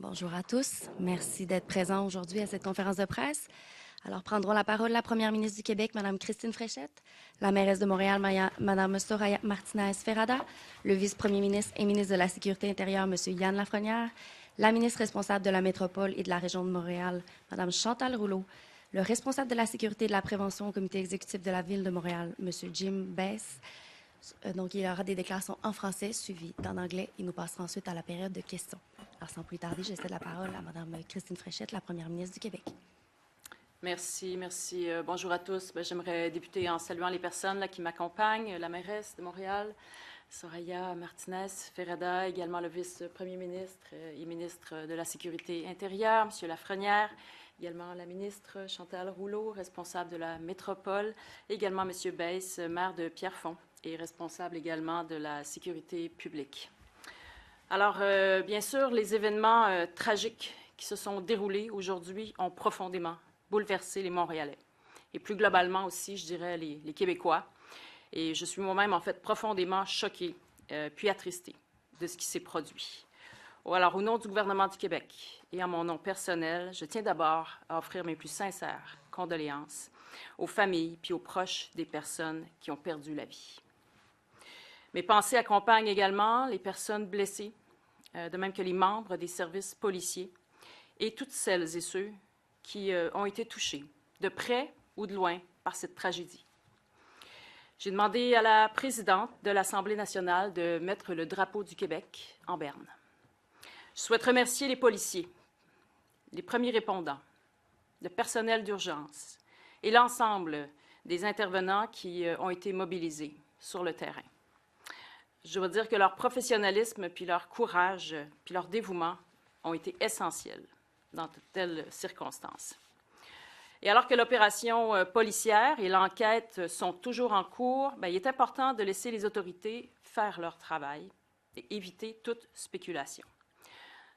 Bonjour à tous. Merci d'être présents aujourd'hui à cette conférence de presse. Alors, prendront la parole la première ministre du Québec, Mme Christine Fréchette, la mairesse de Montréal, Mme Soraya Martinez-Ferrada, le vice-premier ministre et ministre de la Sécurité intérieure, M. Yann Lafrenière, la ministre responsable de la métropole et de la région de Montréal, Mme Chantal Rouleau, le responsable de la sécurité et de la prévention au comité exécutif de la Ville de Montréal, M. Jim Bass. Donc, il y aura des déclarations en français suivies en anglais et nous passerons ensuite à la période de questions. Alors, sans plus tarder, je cède la parole à Mme Christine Fréchette, la première ministre du Québec. Merci. Bonjour à tous. J'aimerais débuter en saluant les personnes là, qui m'accompagnent, la mairesse de Montréal, Soraya Martinez-Ferrada, également le vice-premier ministre et ministre de la Sécurité intérieure, M. Lafrenière, également la ministre Chantal Rouleau, responsable de la métropole, également M. Bass, maire de Pierrefonds et responsable également de la sécurité publique. Alors, bien sûr, les événements tragiques qui se sont déroulés aujourd'hui ont profondément bouleversé les Montréalais. Et plus globalement aussi, je dirais, les Québécois. Et je suis moi-même, en fait, profondément choquée puis attristée de ce qui s'est produit. Alors, au nom du gouvernement du Québec et en mon nom personnel, je tiens d'abord à offrir mes plus sincères condoléances aux familles puis aux proches des personnes qui ont perdu la vie. Mes pensées accompagnent également les personnes blessées, de même que les membres des services policiers et toutes celles et ceux qui ont été touchés, de près ou de loin, par cette tragédie. J'ai demandé à la présidente de l'Assemblée nationale de mettre le drapeau du Québec en berne. Je souhaite remercier les policiers, les premiers répondants, le personnel d'urgence et l'ensemble des intervenants qui ont été mobilisés sur le terrain. Je dois dire que leur professionnalisme, puis leur courage, puis leur dévouement ont été essentiels dans de telles circonstances. Et alors que l'opération policière et l'enquête sont toujours en cours, il est important de laisser les autorités faire leur travail et éviter toute spéculation.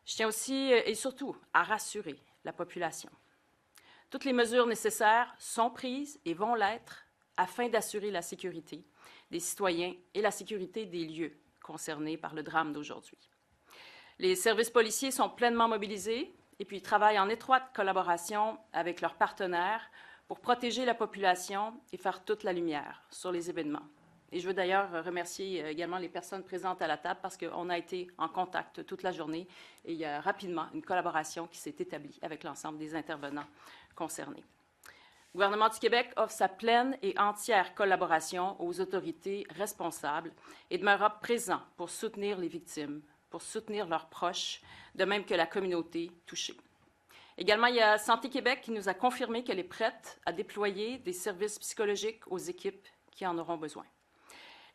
Je tiens aussi et surtout à rassurer la population. Toutes les mesures nécessaires sont prises et vont l'être afin d'assurer la sécurité des citoyens et la sécurité des lieux concernés par le drame d'aujourd'hui. Les services policiers sont pleinement mobilisés et puis travaillent en étroite collaboration avec leurs partenaires pour protéger la population et faire toute la lumière sur les événements. Et je veux d'ailleurs remercier également les personnes présentes à la table parce qu'on a été en contact toute la journée et il y a rapidement une collaboration qui s'est établie avec l'ensemble des intervenants concernés. Le gouvernement du Québec offre sa pleine et entière collaboration aux autorités responsables et demeurera présent pour soutenir les victimes, pour soutenir leurs proches, de même que la communauté touchée. Également, il y a Santé Québec qui nous a confirmé qu'elle est prête à déployer des services psychologiques aux équipes qui en auront besoin.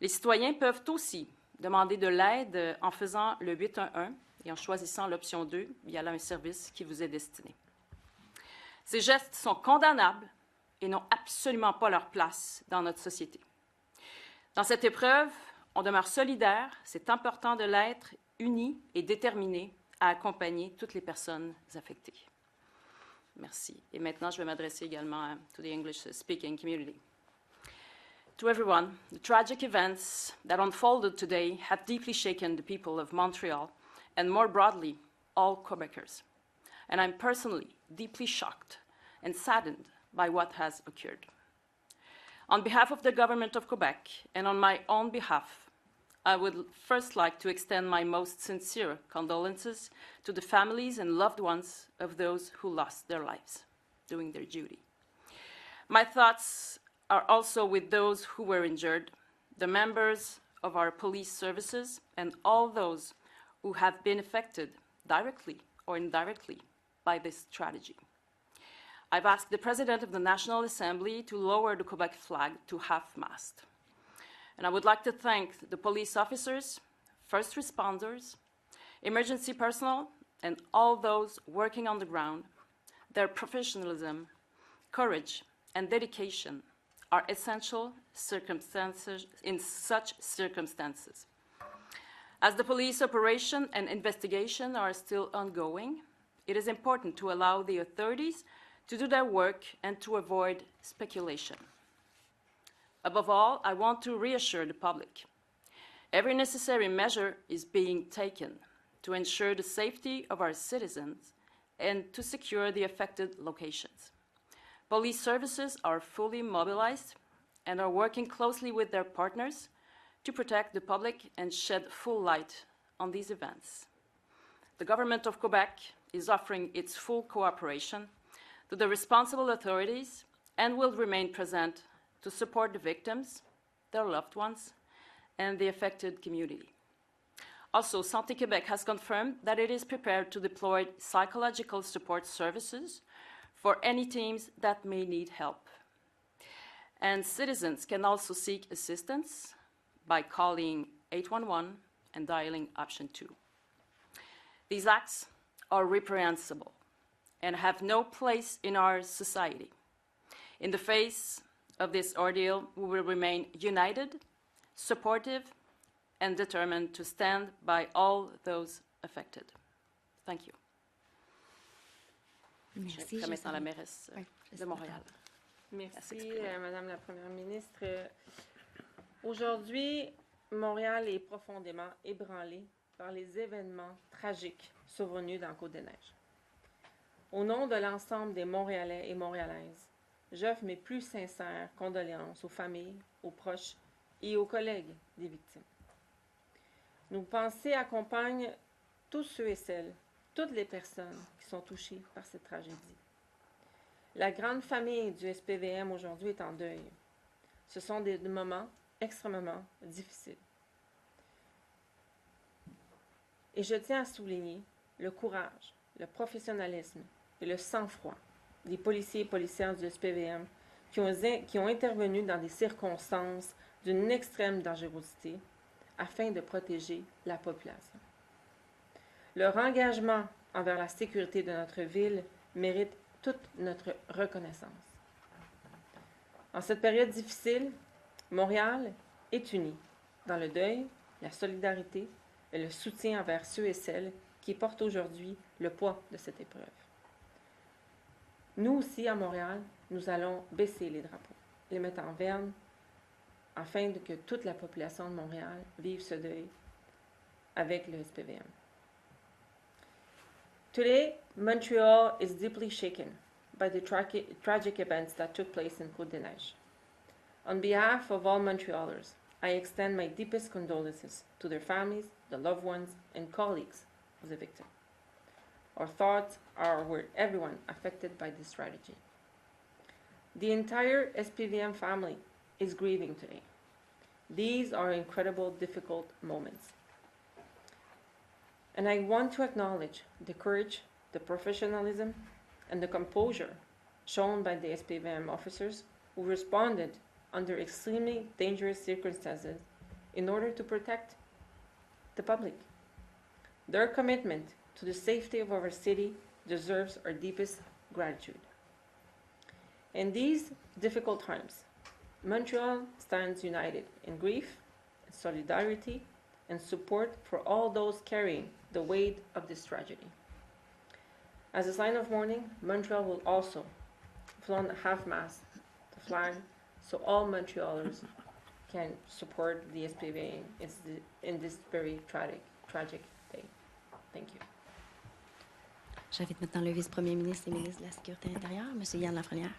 Les citoyens peuvent aussi demander de l'aide en faisant le 811 et en choisissant l'option 2. Il y a là un service qui vous est destiné. Ces gestes sont condamnables et n'ont absolument pas leur place dans notre société. Dans cette épreuve, on demeure solidaire, c'est important de l'être, unis et déterminés à accompagner toutes les personnes affectées. Merci. Et maintenant, je vais m'adresser également to the English-speaking community. To everyone, the tragic events that unfolded today have deeply shaken the people of Montreal and more broadly, all Quebecers. And I'm personally deeply shocked and saddened by what has occurred. On behalf of the government of Quebec and on my own behalf, I would first like to extend my most sincere condolences to the families and loved ones of those who lost their lives doing their duty. My thoughts are also with those who were injured, the members of our police services, and all those who have been affected directly or indirectly by this tragedy. I've asked the President of the National Assembly to lower the Quebec flag to half-mast. And I would like to thank the police officers, first responders, emergency personnel, and all those working on the ground. Their professionalism, courage, and dedication are essential circumstances in such circumstances. As the police operation and investigation are still ongoing, it is important to allow the authorities to do their work and to avoid speculation. Above all, I want to reassure the public. Every necessary measure is being taken to ensure the safety of our citizens and to secure the affected locations. Police services are fully mobilized and are working closely with their partners to protect the public and shed full light on these events. The government of Quebec is offering its full cooperation to the responsible authorities and will remain present to support the victims, their loved ones, and the affected community. Also, Santé Québec has confirmed that it is prepared to deploy psychological support services for any teams that may need help. And citizens can also seek assistance by calling 811 and dialing option 2. These acts are reprehensible and have no place in our society. In the face of this ordeal, we will remain united, supportive, and determined to stand by all those affected. Thank you. Merci. Je maintenant la mairesse de Montréal. Merci, Madame la Première ministre. Aujourd'hui, Montréal est profondément ébranlé par les événements tragiques survenus dans Côte-des-Neiges. Au nom de l'ensemble des Montréalais et Montréalaises, j'offre mes plus sincères condoléances aux familles, aux proches et aux collègues des victimes. Nos pensées accompagnent tous ceux et celles, toutes les personnes qui sont touchées par cette tragédie. La grande famille du SPVM aujourd'hui est en deuil. Ce sont des moments extrêmement difficiles. Et je tiens à souligner le courage, le professionnalisme et le sang-froid des policiers et policières du SPVM qui ont intervenu dans des circonstances d'une extrême dangerosité afin de protéger la population. Leur engagement envers la sécurité de notre ville mérite toute notre reconnaissance. En cette période difficile, Montréal est uni dans le deuil, la solidarité et le soutien envers ceux et celles qui portent aujourd'hui le poids de cette épreuve. Nous aussi, à Montréal, nous allons baisser les drapeaux, les mettre en berne, afin que toute la population de Montréal vive ce deuil avec le SPVM. Today, Montreal is deeply shaken by the tragic events that took place in Côte-des-Neiges. On behalf of all Montrealers, I extend my deepest condolences to their families, the loved ones, and colleagues of the victim. Our thoughts are with everyone affected by this tragedy. The entire SPVM family is grieving today. These are incredible, difficult moments. And I want to acknowledge the courage, the professionalism, and the composure shown by the SPVM officers who responded under extremely dangerous circumstances in order to protect the public. Their commitment to the safety of our city deserves our deepest gratitude. In these difficult times, Montreal stands united in grief, solidarity, and support for all those carrying the weight of this tragedy. As a sign of mourning, Montreal will also flaunt a half-mast, the flag, so all Montrealers can support the SPVM in this very tragic day. Thank you. J'invite maintenant le vice-premier ministre et ministre de la Sécurité intérieure, M. Yann Lafrenière.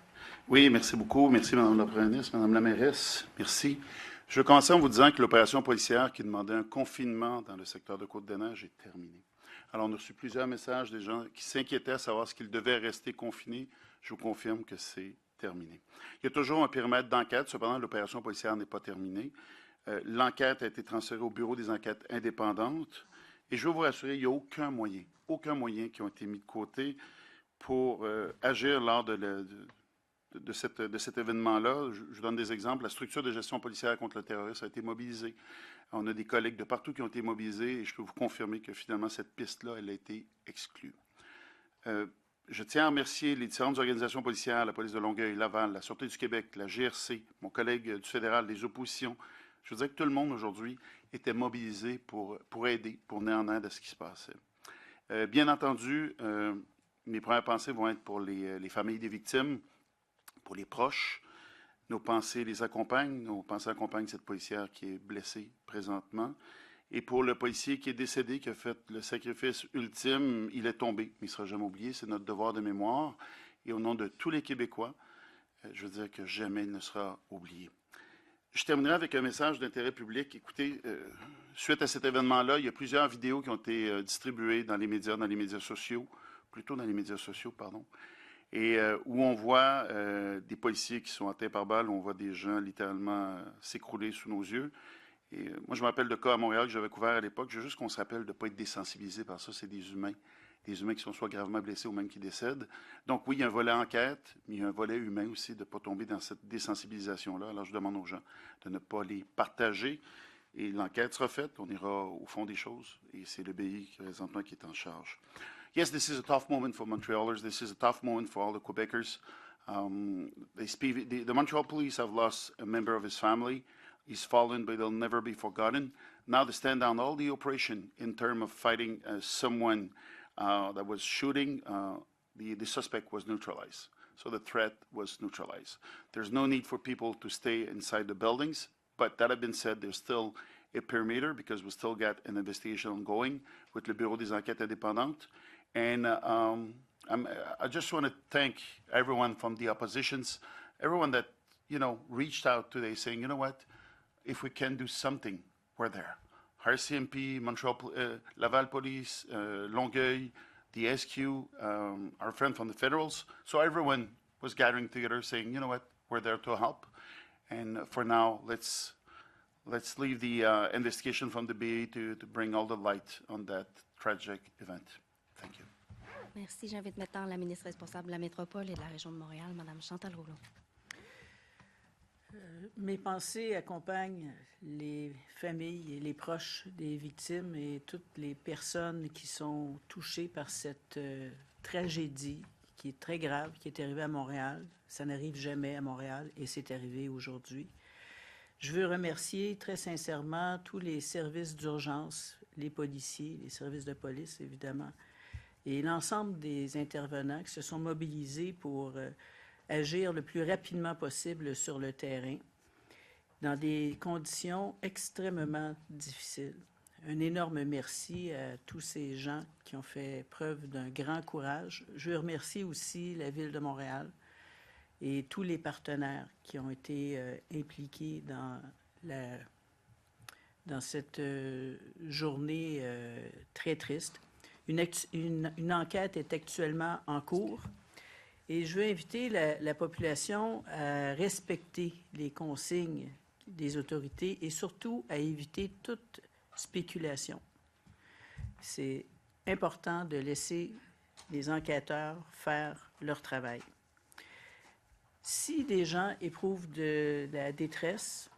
Oui, merci beaucoup. Merci, Mme la Première ministre, Mme la mairesse. Merci. Je veux commencer en vous disant que l'opération policière qui demandait un confinement dans le secteur de Côte-des-Neiges est terminée. Alors, on a reçu plusieurs messages des gens qui s'inquiétaient à savoir ce qu'ils devaient rester confinés. Je vous confirme que c'est terminé. Il y a toujours un périmètre d'enquête. Cependant, l'opération policière n'est pas terminée. L'enquête a été transférée au bureau des enquêtes indépendantes. Et je veux vous rassurer, il n'y a aucun moyen qui ont été mis de côté pour agir lors de cet événement-là. Je vous donne des exemples. La structure de gestion policière contre le terrorisme a été mobilisée. On a des collègues de partout qui ont été mobilisés et je peux vous confirmer que finalement, cette piste-là, elle a été exclue. Je tiens à remercier les différentes organisations policières, la police de Longueuil, Laval, la Sûreté du Québec, la GRC, mon collègue du fédéral, les oppositions. Je veux dire que tout le monde aujourd'hui était mobilisé pour aider, pour venir en aide à ce qui se passait. Bien entendu, mes premières pensées vont être pour les familles des victimes, pour les proches. Nos pensées les accompagnent. Nos pensées accompagnent cette policière qui est blessée présentement. Et pour le policier qui est décédé, qui a fait le sacrifice ultime, il est tombé. Il ne sera jamais oublié. C'est notre devoir de mémoire. Et au nom de tous les Québécois, je veux dire que jamais il ne sera oublié. Je terminerai avec un message d'intérêt public. Écoutez, suite à cet événement-là, il y a plusieurs vidéos qui ont été distribuées dans les médias sociaux, et où on voit des policiers qui sont atteints par balle, on voit des gens littéralement s'écrouler sous nos yeux. Et moi, je me rappelle de cas à Montréal que j'avais couvert à l'époque. Je veux juste qu'on se rappelle de ne pas être désensibilisé par ça. C'est des humains qui sont soit gravement blessés ou même qui décèdent. Donc oui, il y a un volet enquête, mais il y a un volet humain aussi, de ne pas tomber dans cette désensibilisation-là. Alors je demande aux gens de ne pas les partager. Et l'enquête sera faite, on ira au fond des choses, et c'est le BI présentement qui est en charge. Yes, this is a tough moment for Montrealers. This is a tough moment for all the Quebecers. The Montreal police have lost a member of his family. He's fallen, but he'll never be forgotten. Now to stand down all the operation in terms of fighting someone that was shooting, the suspect was neutralized. So the threat was neutralized. There's no need for people to stay inside the buildings, but that had been said, there's still a perimeter because we still got an investigation ongoing with le Bureau des enquêtes indépendantes. And I just want to thank everyone from the oppositions, everyone that, reached out today saying, you know what, if we can do something, we're there. RCMP, Montreal, Laval Police, Longueuil, the SQ, our friend from the Federals. So everyone was gathering together saying, you know what, we're there to help. And for now, let's leave the investigation from the BA to bring all the light on that tragic event. Thank you. Merci. J'invite maintenant la ministre responsable de la métropole et de la région de Montréal, Mme Chantal Rouleau. Mes pensées accompagnent les familles et les proches des victimes et toutes les personnes qui sont touchées par cette tragédie qui est très grave, qui est arrivée à Montréal. Ça n'arrive jamais à Montréal et c'est arrivé aujourd'hui. Je veux remercier très sincèrement tous les services d'urgence, les policiers, les services de police évidemment, et l'ensemble des intervenants qui se sont mobilisés pour agir le plus rapidement possible sur le terrain, dans des conditions extrêmement difficiles. Un énorme merci à tous ces gens qui ont fait preuve d'un grand courage. Je veux remercier aussi la Ville de Montréal et tous les partenaires qui ont été impliqués dans cette journée très triste. Une enquête est actuellement en cours. Et je veux inviter la population à respecter les consignes des autorités et surtout à éviter toute spéculation. C'est important de laisser les enquêteurs faire leur travail. Si des gens éprouvent de la détresse,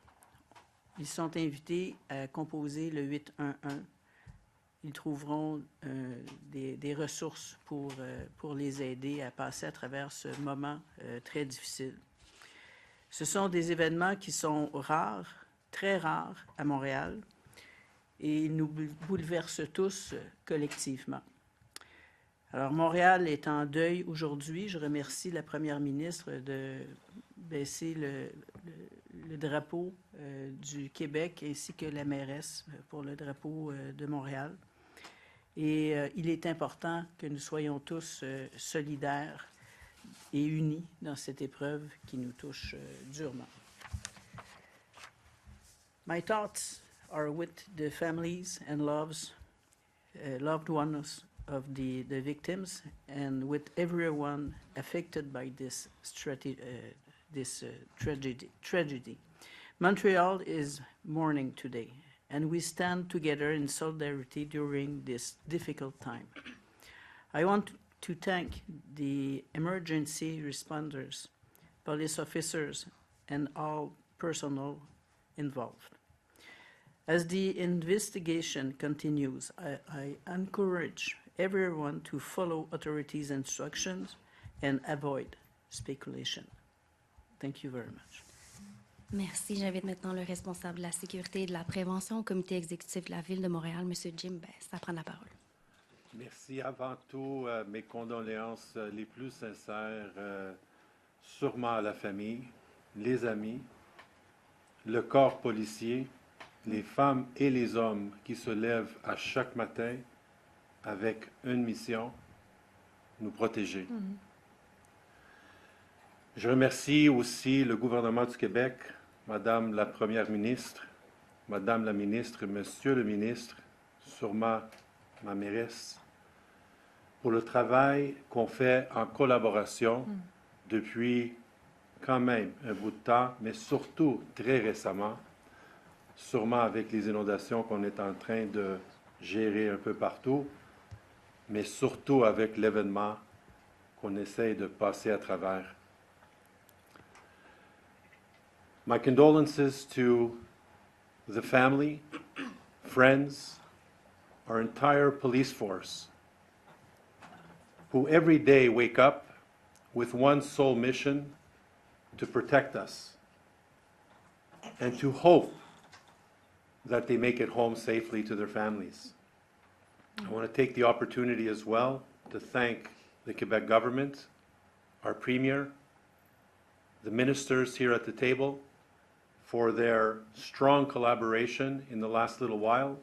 ils sont invités à composer le 811. Ils trouveront des ressources pour les aider à passer à travers ce moment très difficile. Ce sont des événements qui sont rares, très rares à Montréal, et ils nous bouleversent tous collectivement. Alors, Montréal est en deuil aujourd'hui. Je remercie la première ministre de baisser le drapeau du Québec ainsi que la mairesse pour le drapeau de Montréal. Et il est important que nous soyons tous solidaires et unis dans cette épreuve qui nous touche durement. My thoughts are with the families and loved ones of the victims and with everyone affected by this tragedy. Montreal is mourning today, and we stand together in solidarity during this difficult time. I want to thank the emergency responders, police officers, and all personnel involved. As the investigation continues, I encourage everyone to follow authorities' instructions and avoid speculation. Thank you very much. Merci. J'invite maintenant le responsable de la sécurité et de la prévention au comité exécutif de la Ville de Montréal, M. Jim Best, à prendre la parole. Merci. Avant tout, mes condoléances les plus sincères, sûrement à la famille, les amis, le corps policier, les femmes et les hommes qui se lèvent à chaque matin avec une mission, nous protéger. Je remercie aussi le gouvernement du Québec, Madame la Première ministre, Madame la ministre, Monsieur le ministre, sûrement ma mairesse, pour le travail qu'on fait en collaboration depuis quand même un bout de temps, mais surtout très récemment, sûrement avec les inondations qu'on est en train de gérer un peu partout, mais surtout avec l'événement qu'on essaye de passer à travers. My condolences to the family, friends, our entire police force, who every day wake up with one sole mission to protect us and to hope that they make it home safely to their families. I want to take the opportunity as well to thank the Quebec government, our premier, the ministers here at the table, for their strong collaboration in the last little while,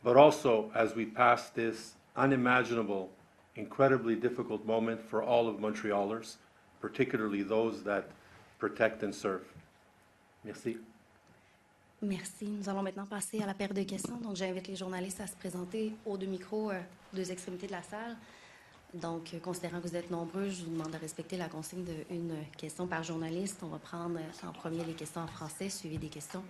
but also as we pass this unimaginable, incredibly difficult moment for all of Montrealers, particularly those that protect and serve. Merci. Merci. Nous allons maintenant passer à la période de questions. Donc, j'invite les journalistes à se présenter aux deux micros, deux extrémités de la salle. Donc, considérant que vous êtes nombreux, je vous demande de respecter la consigne d'une question par journaliste. On va prendre en premier les questions en français, suivi des questions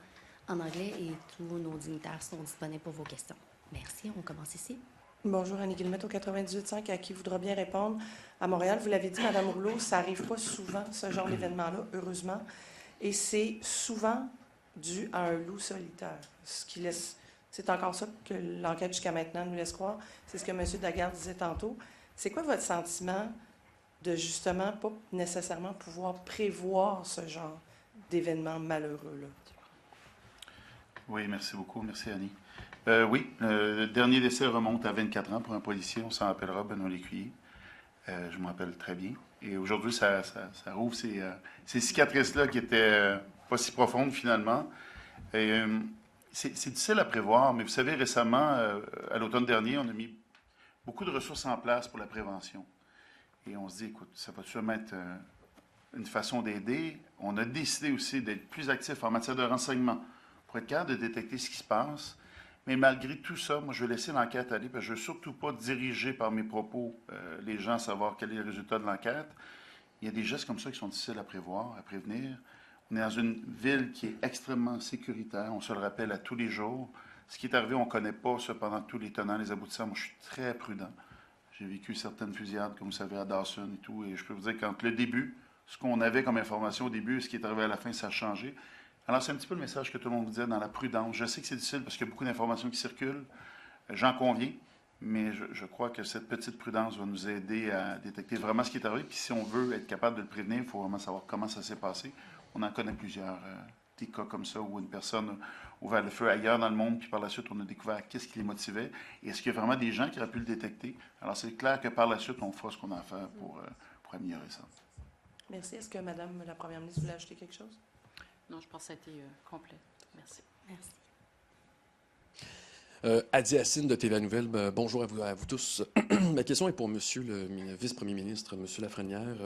en anglais, et tous nos dignitaires sont disponibles pour vos questions. Merci. On commence ici. Bonjour, Annie Guillemette au 98.5. À qui voudra bien répondre? À Montréal, vous l'avez dit, Mme Rouleau, ça n'arrive pas souvent, ce genre d'événement-là, heureusement. Et c'est souvent dû à un loup solitaire. Ce qui laisse... C'est encore ça que l'enquête jusqu'à maintenant nous laisse croire. C'est ce que M. Daguerre disait tantôt. C'est quoi votre sentiment de justement pas nécessairement pouvoir prévoir ce genre d'événement malheureux-là? Oui, merci beaucoup. Merci, Annie. Oui, le dernier décès remonte à 24 ans pour un policier. On s'en rappellera, Benoît Lécuyer. Je m'en rappelle très bien. Et aujourd'hui, ça rouvre ces cicatrices-là qui étaient pas si profondes, finalement. Et c'est difficile à prévoir, mais vous savez, récemment, à l'automne dernier, on a mis beaucoup de ressources en place pour la prévention. Et on se dit, écoute, ça va sûrement être une façon d'aider. On a décidé aussi d'être plus actifs en matière de renseignement pour être capable de détecter ce qui se passe. Mais malgré tout ça, moi, je vais laisser l'enquête aller, parce que je ne veux surtout pas diriger par mes propos les gens à savoir quel est le résultat de l'enquête. Il y a des gestes comme ça qui sont difficiles à prévoir, à prévenir. On est dans une ville qui est extrêmement sécuritaire, on se le rappelle à tous les jours. Ce qui est arrivé, on ne connaît pas cependant tous les tenants, les aboutissants. Moi, je suis très prudent. J'ai vécu certaines fusillades, comme vous savez, à Dawson et tout, et je peux vous dire qu'entre le début, ce qu'on avait comme information au début et ce qui est arrivé à la fin, ça a changé. Alors, c'est un petit peu le message que tout le monde vous disait dans la prudence. Je sais que c'est difficile parce qu'il y a beaucoup d'informations qui circulent. J'en conviens, mais je crois que cette petite prudence va nous aider à détecter vraiment ce qui est arrivé. Puis si on veut être capable de le prévenir, il faut vraiment savoir comment ça s'est passé. On en connaît plusieurs, des cas comme ça, où une personne a ouvert le feu ailleurs dans le monde, puis par la suite, on a découvert qu'est-ce qui les motivait. Et est-ce qu'il y a vraiment des gens qui auraient pu le détecter? Alors, c'est clair que par la suite, on fera ce qu'on a à faire pour améliorer ça. Merci. Est-ce que Mme la Première ministre voulait ajouter quelque chose? Non, je pense que ça a été complet. Merci. Merci. Adi Hassine de TVA Nouvelle, bonjour à vous tous. Ma question est pour Monsieur le vice-premier ministre, Monsieur Lafrenière.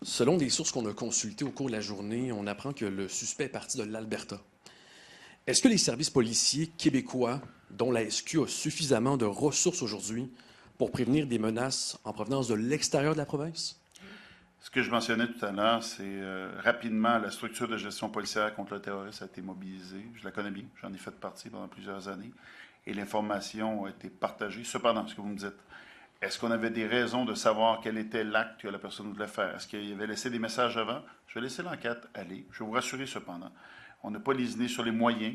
Selon des sources qu'on a consultées au cours de la journée, on apprend que le suspect est parti de l'Alberta. Est-ce que les services policiers québécois, dont la SQ a suffisamment de ressources aujourd'hui pour prévenir des menaces en provenance de l'extérieur de la province? Ce que je mentionnais tout à l'heure, c'est rapidement la structure de gestion policière contre le terrorisme a été mobilisée. Je la connais bien, j'en ai fait partie pendant plusieurs années. Et l'information a été partagée. Cependant, ce que vous me dites, est-ce qu'on avait des raisons de savoir quel était l'acte que la personne voulait faire? Est-ce qu'il avait laissé des messages avant? Je vais laisser l'enquête aller. Je vais vous rassurer cependant. On n'a pas lésiné sur les moyens.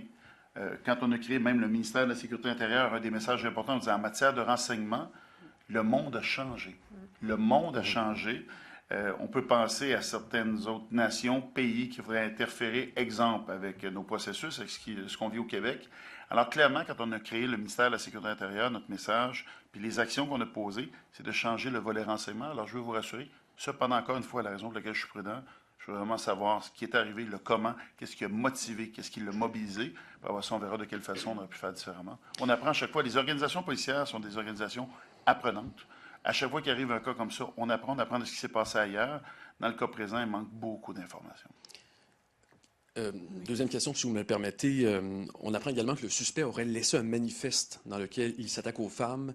Quand on a créé même le ministère de la Sécurité intérieure, un des messages importants, on disait en matière de renseignement, le monde a changé. Le monde a changé. On peut penser à certaines autres nations, pays qui voudraient interférer, exemple, avec nos processus, avec ce qu'on vit au Québec. Alors, clairement, quand on a créé le ministère de la Sécurité intérieure, notre message, puis les actions qu'on a posées, c'est de changer le volet renseignement. Alors, je veux vous rassurer, cependant, encore une fois, la raison pour laquelle je suis prudent, Je veux vraiment savoir ce qui est arrivé, le comment, qu'est-ce qui a motivé, qu'est-ce qui l'a mobilisé. Puis après ça, on verra de quelle façon on aurait pu faire différemment. On apprend à chaque fois. Les organisations policières sont des organisations apprenantes. À chaque fois qu'il arrive un cas comme ça, on apprend de ce qui s'est passé ailleurs. Dans le cas présent, il manque beaucoup d'informations. Deuxième question, si vous me le permettez. On apprend également que le suspect aurait laissé un manifeste dans lequel il s'attaque aux femmes.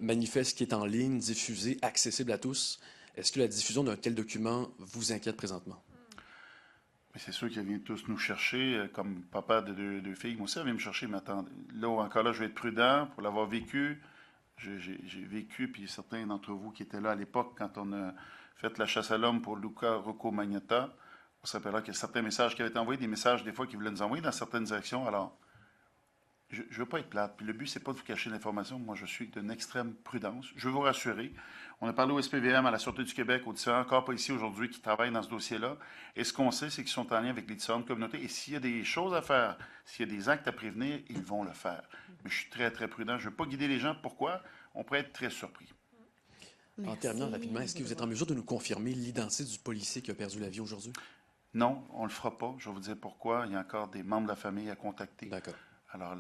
Manifeste qui est en ligne, diffusé, accessible à tous. Est-ce que la diffusion d'un tel document vous inquiète présentement? Mais c'est sûr qu'elle vient tous nous chercher, comme papa de deux filles. Moi aussi, elle vient me chercher, mais attends, là, je vais être prudent pour l'avoir vécu. J'ai vécu, puis certains d'entre vous qui étaient là à l'époque, quand on a fait la chasse à l'homme pour Luca Rocco Magnotta, on se rappellera qu'il y a certains messages qui avaient été envoyés, des messages des fois qui voulaient nous envoyer dans certaines directions. Alors, je ne veux pas être plate. Puis le but, c'est pas de vous cacher l'information. Moi, je suis d'une extrême prudence. Je veux vous rassurer. On a parlé au SPVM, à la Sûreté du Québec, aux différents corps policiers aujourd'hui qui travaillent dans ce dossier-là. Et ce qu'on sait, c'est qu'ils sont en lien avec les différentes communautés. Et s'il y a des choses à faire, s'il y a des actes à prévenir, ils vont le faire. Mais je suis très, très prudent. Je ne veux pas guider les gens. Pourquoi? On pourrait être très surpris. En terminant rapidement, est-ce que vous êtes en mesure de nous confirmer l'identité du policier qui a perdu la vie aujourd'hui? Non, on ne le fera pas. Je vais vous dire pourquoi. Il y a encore des membres de la famille à contacter. D'accord. Alors,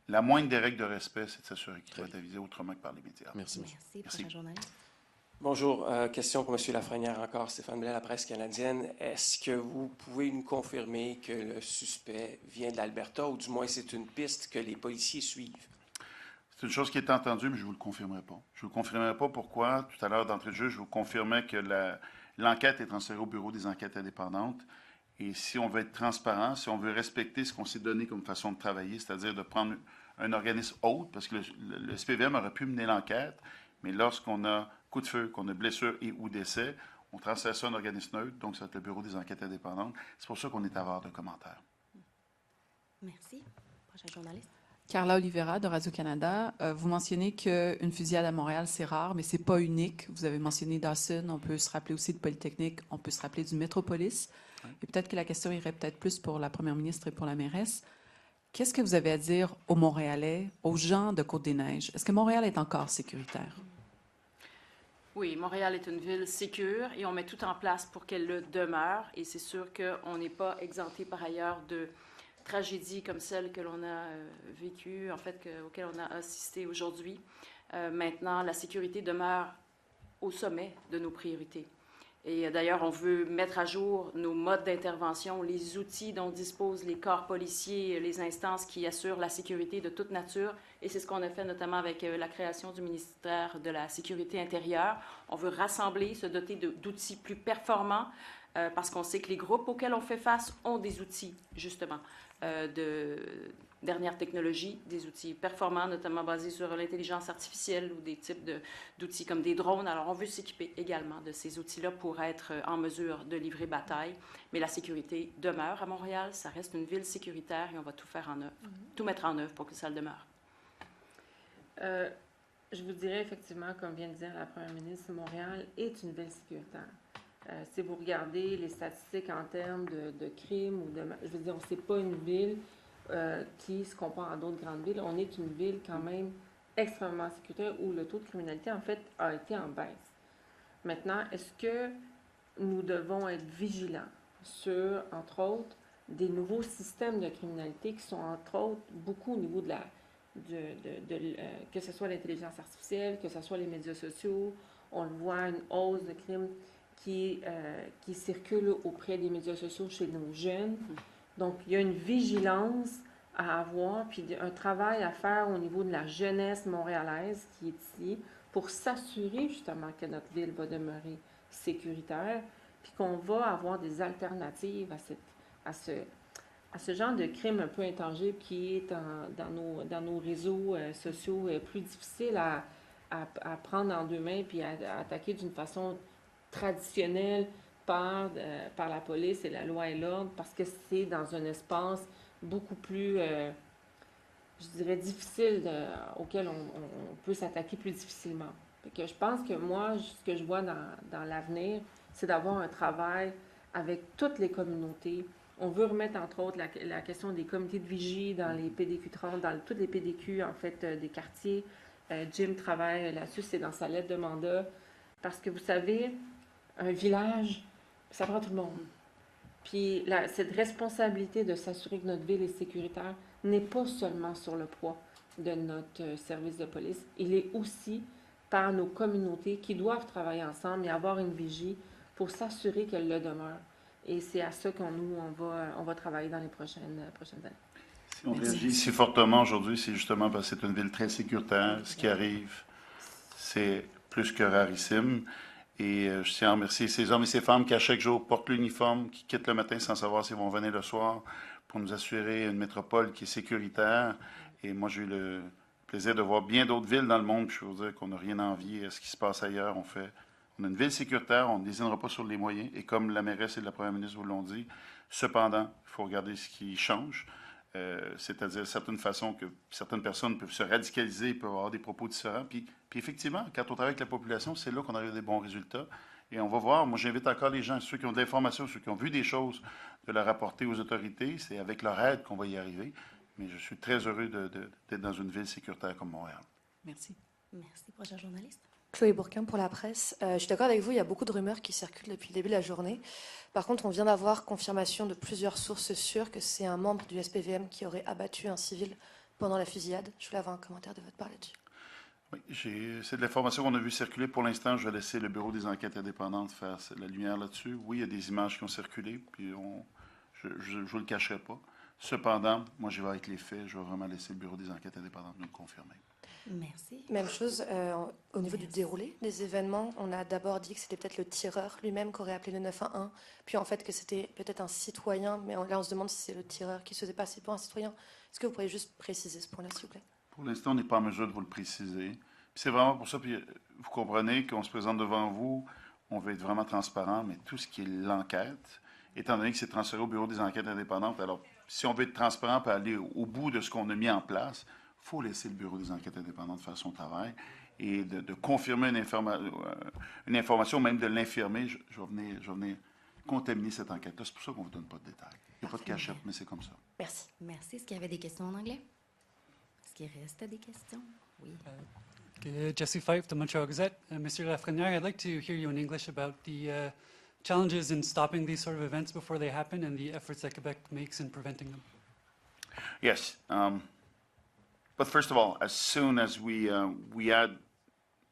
la moindre des règles de respect, c'est de s'assurer qu'il va être avisé autrement que par les médias. Merci. Merci. Prochain journaliste. Bonjour. Question pour M. Lafrenière encore. Stéphane Blais, la presse canadienne. Est-ce que vous pouvez nous confirmer que le suspect vient de l'Alberta, ou du moins c'est une piste que les policiers suivent? C'est une chose qui est entendue, mais je ne vous le confirmerai pas. Je ne vous le confirmerai pas pourquoi. Tout à l'heure, d'entrée de jeu, je vous confirmais que l'enquête est transférée au Bureau des enquêtes indépendantes. Et si on veut être transparent, si on veut respecter ce qu'on s'est donné comme façon de travailler, c'est-à-dire de prendre un organisme autre, parce que le SPVM aurait pu mener l'enquête, mais lorsqu'on a coup de feu, qu'on a blessure et ou décès, on transfère ça à un organisme neutre, donc c'est le Bureau des enquêtes indépendantes. C'est pour ça qu'on est avare de commentaires. Merci. Prochain journaliste. Carla Oliveira de Radio-Canada. Vous mentionnez qu'une fusillade à Montréal, c'est rare, mais c'est pas unique. Vous avez mentionné Dawson, on peut se rappeler aussi de Polytechnique, on peut se rappeler du Métropolis. Oui. Et peut-être que la question irait peut-être plus pour la première ministre et pour la mairesse. Qu'est-ce que vous avez à dire aux Montréalais, aux gens de Côte-des-Neiges? Est-ce que Montréal est encore sécuritaire? Oui, Montréal est une ville sécure et on met tout en place pour qu'elle le demeure. Et c'est sûr qu'on n'est pas exempté par ailleurs de tragédies comme celle que l'on a vécue, en fait, auxquelles on a assisté aujourd'hui. Maintenant, la sécurité demeure au sommet de nos priorités. Et d'ailleurs, on veut mettre à jour nos modes d'intervention, les outils dont disposent les corps policiers, les instances qui assurent la sécurité de toute nature. Et c'est ce qu'on a fait notamment avec la création du ministère de la Sécurité intérieure. On veut rassembler, se doter d'outils plus performants parce qu'on sait que les groupes auxquels on fait face ont des outils, justement, de dernière technologie, des outils performants, notamment basés sur l'intelligence artificielle ou des types d'outils comme des drones. Alors, on veut s'équiper également de ces outils-là pour être en mesure de livrer bataille. Mais la sécurité demeure à Montréal. Ça reste une ville sécuritaire et on va tout faire en œuvre, tout mettre en œuvre pour que ça le demeure. Je vous dirais effectivement, comme vient de dire la première ministre, Montréal est une ville sécuritaire. Si vous regardez les statistiques en termes de crimes, je veux dire, on n'est pas une ville qui se compare à d'autres grandes villes. On est une ville quand même extrêmement sécuritaire où le taux de criminalité, en fait, a été en baisse. Maintenant, est-ce que nous devons être vigilants sur, entre autres, des nouveaux systèmes de criminalité qui sont, entre autres, beaucoup au niveau de que ce soit l'intelligence artificielle, que ce soit les médias sociaux. On le voit, une hausse de crimes qui circule auprès des médias sociaux chez nos jeunes. Donc, il y a une vigilance à avoir, puis un travail à faire au niveau de la jeunesse montréalaise qui est ici pour s'assurer justement que notre ville va demeurer sécuritaire, puis qu'on va avoir des alternatives à ce genre de crime un peu intangible qui est dans nos réseaux sociaux plus difficile à prendre en deux mains puis à attaquer d'une façon traditionnelle par la police et la loi et l'ordre, parce que c'est dans un espace beaucoup plus, je dirais, difficile, auquel on peut s'attaquer plus difficilement. Fait que je pense que moi, ce que je vois dans l'avenir, c'est d'avoir un travail avec toutes les communautés. On veut remettre, entre autres, la question des comités de vigie dans les PDQ 30, dans toutes les PDQ, en fait, des quartiers. Jim travaille là-dessus, c'est dans sa lettre de mandat. Parce que, vous savez, un village, Ça prend tout le monde. Puis cette responsabilité de s'assurer que notre ville est sécuritaire n'est pas seulement sur le poids de notre service de police, il est aussi par nos communautés qui doivent travailler ensemble et avoir une vigie pour s'assurer qu'elle le demeure. Et c'est à ça on va travailler dans les prochaines années. Si on réagit si fortement aujourd'hui, c'est justement parce que c'est une ville très sécuritaire. Ce qui arrive, c'est plus que rarissime. Et je tiens à remercier ces hommes et ces femmes qui, à chaque jour, portent l'uniforme, qui quittent le matin sans savoir s'ils vont venir le soir, pour nous assurer une métropole qui est sécuritaire. Et moi, j'ai eu le plaisir de voir bien d'autres villes dans le monde. Puis je veux vous dire qu'on n'a rien à envier à ce qui se passe ailleurs. On a une ville sécuritaire, on ne désignera pas sur les moyens. Et comme la mairesse et la première ministre vous l'ont dit, cependant, il faut regarder ce qui change. C'est-à-dire certaines façons que certaines personnes peuvent se radicaliser, peuvent avoir des propos différents. Puis effectivement, quand on travaille avec la population, c'est là qu'on arrive à des bons résultats. Et on va voir, moi j'invite encore les gens, ceux qui ont de l'information, ceux qui ont vu des choses, de la rapporter aux autorités. C'est avec leur aide qu'on va y arriver. Mais je suis très heureux d'être dans une ville sécuritaire comme Montréal. Merci. Merci. Prochain journaliste. Chloé Bourquin pour la presse. Je suis d'accord avec vous, il y a beaucoup de rumeurs qui circulent depuis le début de la journée. Par contre, on vient d'avoir confirmation de plusieurs sources sûres que c'est un membre du SPVM qui aurait abattu un civil pendant la fusillade. Je voulais avoir un commentaire de votre part là-dessus. Oui, c'est de l'information qu'on a vu circuler. Pour l'instant, je vais laisser le Bureau des enquêtes indépendantes faire la lumière là-dessus. Oui, il y a des images qui ont circulé, puis je ne vous le cacherai pas. Cependant, moi, j'y vais avec les faits. Je vais vraiment laisser le Bureau des enquêtes indépendantes nous le confirmer. Merci. Même chose au niveau du déroulé des événements. On a d'abord dit que c'était peut-être le tireur lui-même qui aurait appelé le 911, puis en fait que c'était peut-être un citoyen, mais là on se demande si c'est le tireur qui se faisait passer pour un citoyen. Est-ce que vous pourriez juste préciser ce point-là, s'il vous plaît? Pour l'instant, on n'est pas en mesure de vous le préciser. Puis c'est vraiment pour ça, puis vous comprenez qu'on se présente devant vous, on veut être vraiment transparent, mais tout ce qui est l'enquête, étant donné que c'est transféré au Bureau des enquêtes indépendantes, alors si on veut être transparent et aller au bout de ce qu'on a mis en place, il faut laisser le Bureau des enquêtes indépendantes faire son travail et de confirmer une information, même de l'infirmer. Je vais venir contaminer cette enquête-là. C'est pour ça qu'on ne vous donne pas de détails. Il n'y a pas de cachette, mais c'est comme ça. Merci. Merci. Est-ce qu'il y avait des questions en anglais? Est-ce qu'il reste des questions? Oui. Jesse Fife, the Montreal Gazette. Monsieur Lafrenière, I'd like to hear you in English about the challenges in stopping these sort of events before they happen and the efforts that Quebec makes in preventing them. Yes. But first of all, as soon as we had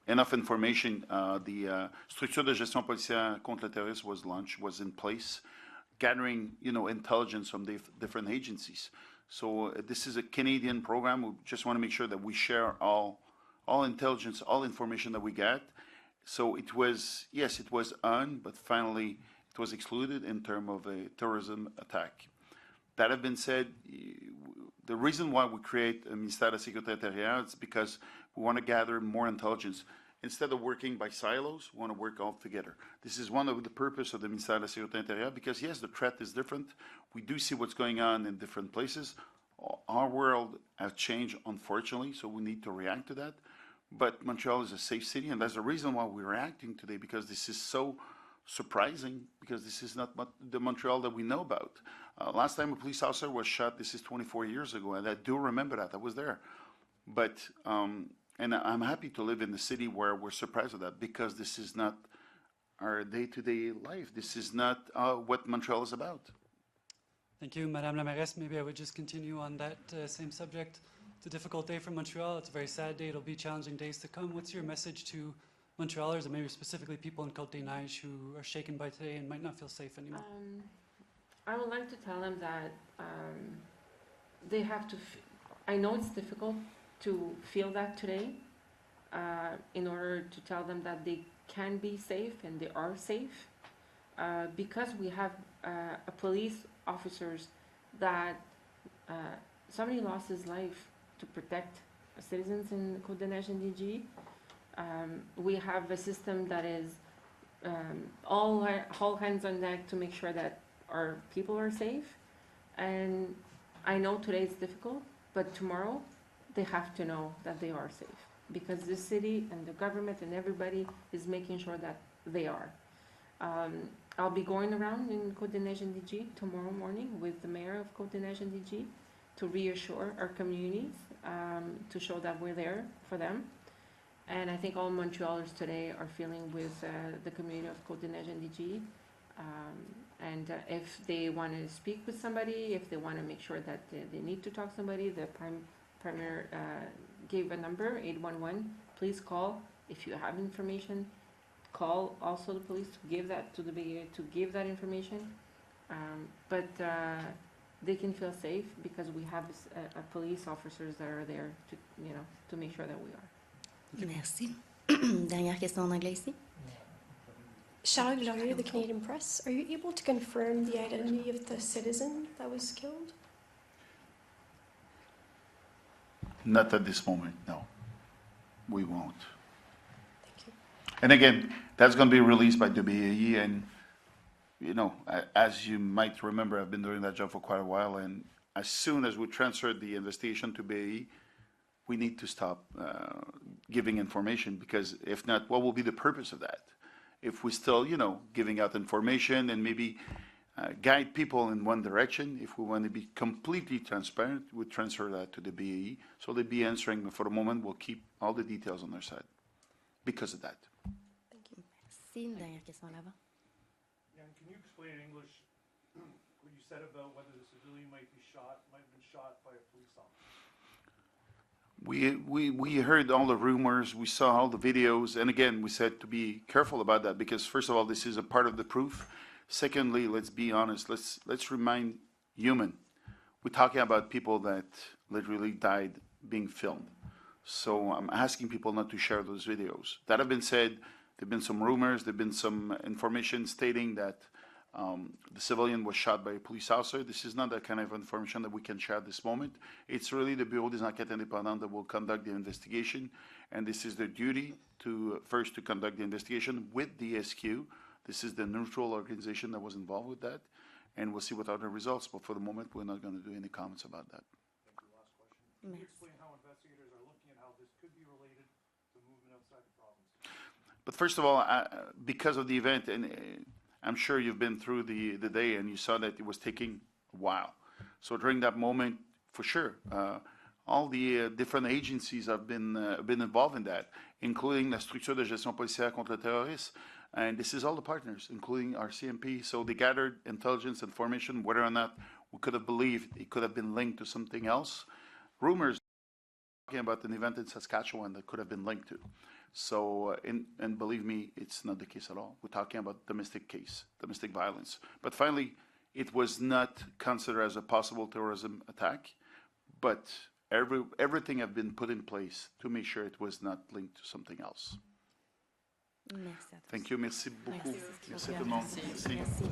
enough information, the structure de gestion policière contre le terrorisme was in place, gathering, intelligence from different agencies. So this is a Canadian program. We just want to make sure that we share all intelligence, all information that we get. So it was on, but finally it was excluded in terms of a terrorism attack. That have been said, the reason why we create a Ministère de la Sécurité intérieure is because we want to gather more intelligence. Instead of working by silos, we want to work all together. This is one of the purpose of the Ministère de la Sécurité intérieure because, yes, the threat is different. We do see what's going on in different places. Our world has changed, unfortunately, so we need to react to that. But Montreal is a safe city, and that's the reason why we're reacting today, because this is so surprising, because this is not the Montreal that we know about. Last time a police officer was shot, this is 24 years ago, and I do remember that. I was there. But, and I'm happy to live in the city where we're surprised at that, because this is not our day-to-day life. This is not what Montreal is about. Thank you, Madame la Mairesse. Maybe I would just continue on that same subject. It's a difficult day for Montreal. It's a very sad day. It'll be challenging days to come. What's your message to Montrealers, and maybe specifically people in Côte-des-Neiges who are shaken by today and might not feel safe anymore? I would like to tell them that they have to. I know it's difficult to feel that today. In order to tell them that they can be safe and they are safe, because we have a police officers that somebody lost his life to protect citizens in Côte-des-Neiges and DG. We have a system that is all hands on deck to make sure that our people are safe. And I know today it's difficult, but tomorrow they have to know that they are safe, because the city and the government and everybody is making sure that they are. I'll be going around in Côte-des-Neiges and DG tomorrow morning with the mayor of Côte-des-Neiges and DG to reassure our communities, to show that we're there for them. And I think all Montrealers today are feeling with the community of Côte-des-Neiges and DG And if they want to speak with somebody, if they want to make sure that they need to talk to somebody, the Premier gave a number, 811. Please call. If you have information, call also the police to give that to the BA, to give that information. But they can feel safe because we have police officers that are there to, to make sure that we are. Merci. Dernière question en anglais ici. Charlotte Glorieux, the Canadian Press. Are you able to confirm the identity of the citizen that was killed? Not at this moment, no. We won't. Thank you. And again, that's going to be released by the BAE, and as you might remember, I've been doing that job for quite a while, and as soon as we transferred the investigation to BAE, we need to stop giving information, because if not, what will be the purpose of that? If we're still, giving out information and maybe guide people in one direction, if we want to be completely transparent, we transfer that to the BAE. So they'll be answering, but for the moment, we'll keep all the details on their side because of that. Thank you. Merci. Une dernière question là-bas. Can you explain in English what you said about whether the civilian might have been shot by a police officer? We heard all the rumors, we saw all the videos, and again, we said to be careful about that because, first of all, this is a part of the proof. Secondly, let's be honest, let's remain human. We're talking about people that literally died being filmed. So I'm asking people not to share those videos. That have been said, there have been some rumors, there have been some information stating that the civilian was shot by a police officer. This is not that kind of information that we can share at this moment. It's really the Bureau des Enquêtes Indépendantes that will conduct the investigation, and this is their duty to first to conduct the investigation with the SQ. This is the neutral organization that was involved with that, and we'll see what are the results. But for the moment, we're not going to do any comments about that. Thank you. Last question. Can you explain how investigators are looking at how this could be related to movement outside the province? But first of all, because of the event, and I'm sure you've been through the day and you saw that it was taking a while. So during that moment, for sure, all the different agencies have been involved in that, including la structure de gestion policière contre le terrorisme. And this is all the partners, including our CMP. So they gathered intelligence information, whether or not we could have believed it could have been linked to something else. Rumors talking about an event in Saskatchewan that could have been linked to. So, and believe me, it's not the case at all. We're talking about domestic violence. But finally, it was not considered as a possible terrorism attack, but everything had been put in place to make sure it was not linked to something else. Merci à tous. Thank you. Merci beaucoup. Merci tout le monde. Merci.